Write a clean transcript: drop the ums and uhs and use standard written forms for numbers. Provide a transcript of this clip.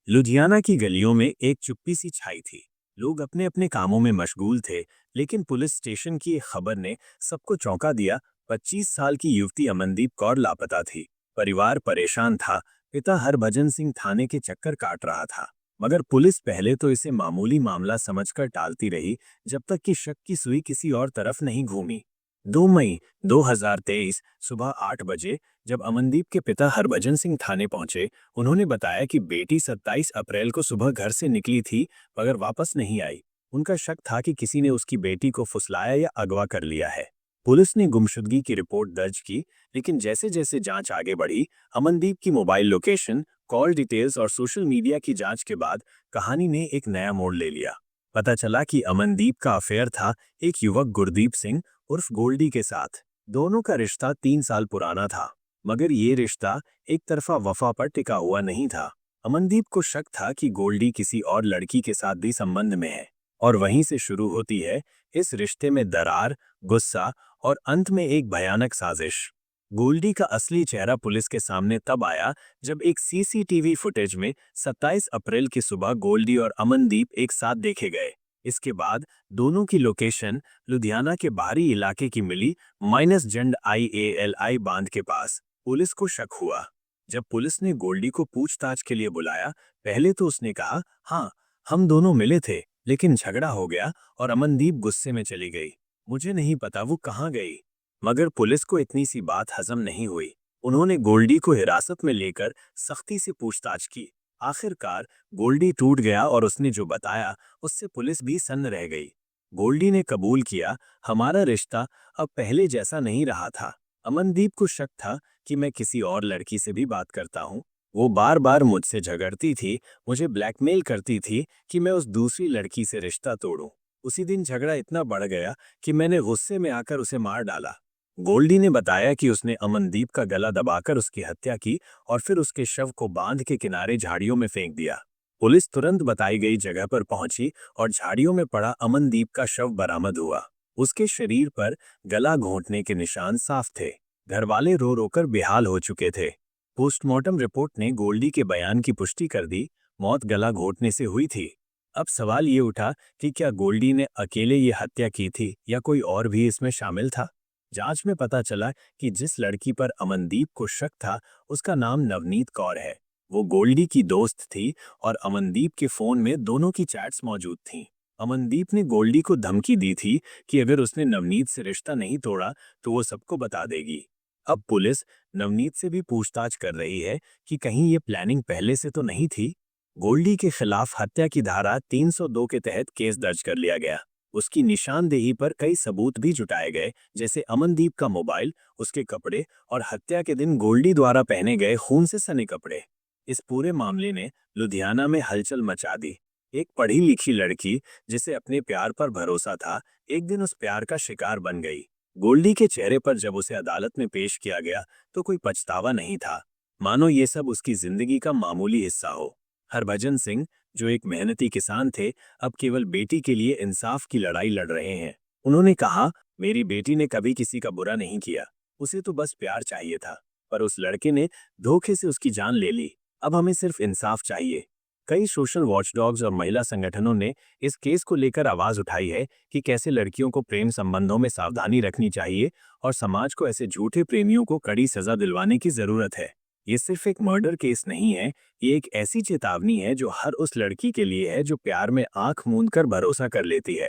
लुधियाना की गलियों में एक चुप्पी सी छाई थी। लोग अपने अपने कामों में मशगूल थे, लेकिन पुलिस स्टेशन की एक खबर ने सबको चौंका दिया। 25 साल की युवती अमनदीप कौर लापता थी। परिवार परेशान था। पिता हरभजन सिंह थाने के चक्कर काट रहा था, मगर पुलिस पहले तो इसे मामूली मामला समझकर टालती रही, जब तक कि शक की सुई किसी और तरफ नहीं घूमी। 2 मई 2023 सुबह 8 बजे जब अमनदीप के पिता हरभजन सिंह थाने पहुंचे, उन्होंने बताया कि बेटी 27 अप्रैल को सुबह घर से निकली थी, मगर वापस नहीं आई। उनका शक था कि किसी ने उसकी बेटी को फुसलाया या अगवा कर लिया है। पुलिस ने गुमशुदगी की रिपोर्ट दर्ज की, लेकिन जैसे जैसे जांच आगे बढ़ी, अमनदीप की मोबाइल लोकेशन, कॉल डिटेल्स और सोशल मीडिया की जांच के बाद कहानी ने एक नया मोड़ ले लिया। पता चला कि अमनदीप का अफेयर था एक युवक गुरदीप सिंह उर्फ गोल्डी के साथ। दोनों का रिश्ता 3 साल पुराना था, मगर ये रिश्ता एक तरफा वफा पर टिका हुआ नहीं था। अमनदीप को शक था कि गोल्डी किसी और लड़की के साथ भी संबंध में है, और वहीं से शुरू होती है इस रिश्ते में दरार, गुस्सा और अंत में एक भयानक साजिश। गोल्डी का असली चेहरा पुलिस के सामने तब आया जब एक सीसीटीवी फुटेज में 27 अप्रैल की सुबह गोल्डी और अमनदीप एक साथ देखे गए। इसके बाद दोनों की लोकेशन लुधियाना के बाहरी इलाके की मिली, माइनस जंड IALI बांध के पास। पुलिस को शक हुआ। जब पुलिस ने गोल्डी को पूछताछ के लिए बुलाया, पहले तो उसने कहा, हाँ, हम दोनों मिले थे, लेकिन झगड़ा हो गया और अमनदीप गुस्से में चली गई। मुझे नहीं पता वो कहाँ गई। मगर पुलिस को इतनी सी बात हजम नहीं हुई। उन्होंने गोल्डी को हिरासत में लेकर सख्ती से पूछताछ की। आखिरकार गोल्डी टूट गया और उसने जो बताया उससे पुलिस भी सन्न रह गई। गोल्डी ने कबूल किया, हमारा रिश्ता अब पहले जैसा नहीं रहा था। अमनदीप को शक था कि मैं किसी और लड़की से भी बात करता हूँ। वो बार बार मुझसे झगड़ती थी, मुझे ब्लैकमेल करती थी कि मैं उस दूसरी लड़की से रिश्ता तोड़ूं। उसी दिन झगड़ा इतना बढ़ गया कि मैंने गुस्से में आकर उसे मार डाला। गोल्डी ने बताया कि उसने अमनदीप का गला दबाकर उसकी हत्या की और फिर उसके शव को बांध के किनारे झाड़ियों में फेंक दिया। पुलिस तुरंत बताई गई जगह पर पहुंची और झाड़ियों में पड़ा अमनदीप का शव बरामद हुआ। उसके शरीर पर गला घोंटने के निशान साफ थे। घरवाले रो रोकर बेहाल हो चुके थे। पोस्टमार्टम रिपोर्ट ने गोल्डी के बयान की पुष्टि कर दी, मौत गला घोंटने से हुई थी। अब सवाल ये उठा कि क्या गोल्डी ने अकेले ये हत्या की थी या कोई और भी इसमें शामिल था। जांच में पता चला कि जिस लड़की पर अमनदीप को शक था, उसका नाम नवनीत कौर है। वो गोल्डी की दोस्त थी और अमनदीप के फोन में दोनों की चैट्स मौजूद थीं। अमनदीप ने गोल्डी को धमकी दी थी कि अगर उसने नवनीत से रिश्ता नहीं तोड़ा तो वो सबको बता देगी। अब पुलिस नवनीत से भी पूछताछ कर रही है कि कहीं ये प्लानिंग पहले से तो नहीं थी। गोल्डी के खिलाफ हत्या की धारा 302 के तहत केस दर्ज कर लिया गया। उसकी निशानदेही पर कई सबूत भी जुटाए गए, जैसे अमनदीप का मोबाइल, उसके कपड़े और हत्या के दिन गोल्डी द्वारा पहने गए खून से सने कपड़े। इस पूरे मामले ने लुधियाना में हलचल मचा दी। एक पढ़ी लिखी लड़की जिसे अपने प्यार पर भरोसा था, एक दिन उस प्यार का शिकार बन गई। गोल्डी के चेहरे पर जब उसे अदालत में पेश किया गया तो कोई पछतावा नहीं था, मानो ये सब उसकी जिंदगी का मामूली हिस्सा हो। हरभजन सिंह, जो एक मेहनती किसान थे, अब केवल बेटी के लिए इंसाफ की लड़ाई लड़ रहे हैं। उन्होंने कहा, मेरी बेटी ने कभी किसी का बुरा नहीं किया, उसे तो बस प्यार चाहिए था, पर उस लड़के ने धोखे से उसकी जान ले ली। अब हमें सिर्फ इंसाफ चाहिए। कई सोशल वॉचडॉग्स और महिला संगठनों ने इस केस को लेकर आवाज उठाई है कि कैसे लड़कियों को प्रेम संबंधों में सावधानी रखनी चाहिए और समाज को ऐसे झूठे प्रेमियों को कड़ी सजा दिलवाने की जरूरत है। ये सिर्फ एक मर्डर केस नहीं है, ये एक ऐसी चेतावनी है जो हर उस लड़की के लिए है जो प्यार में आंख मूंद कर भरोसा कर लेती है।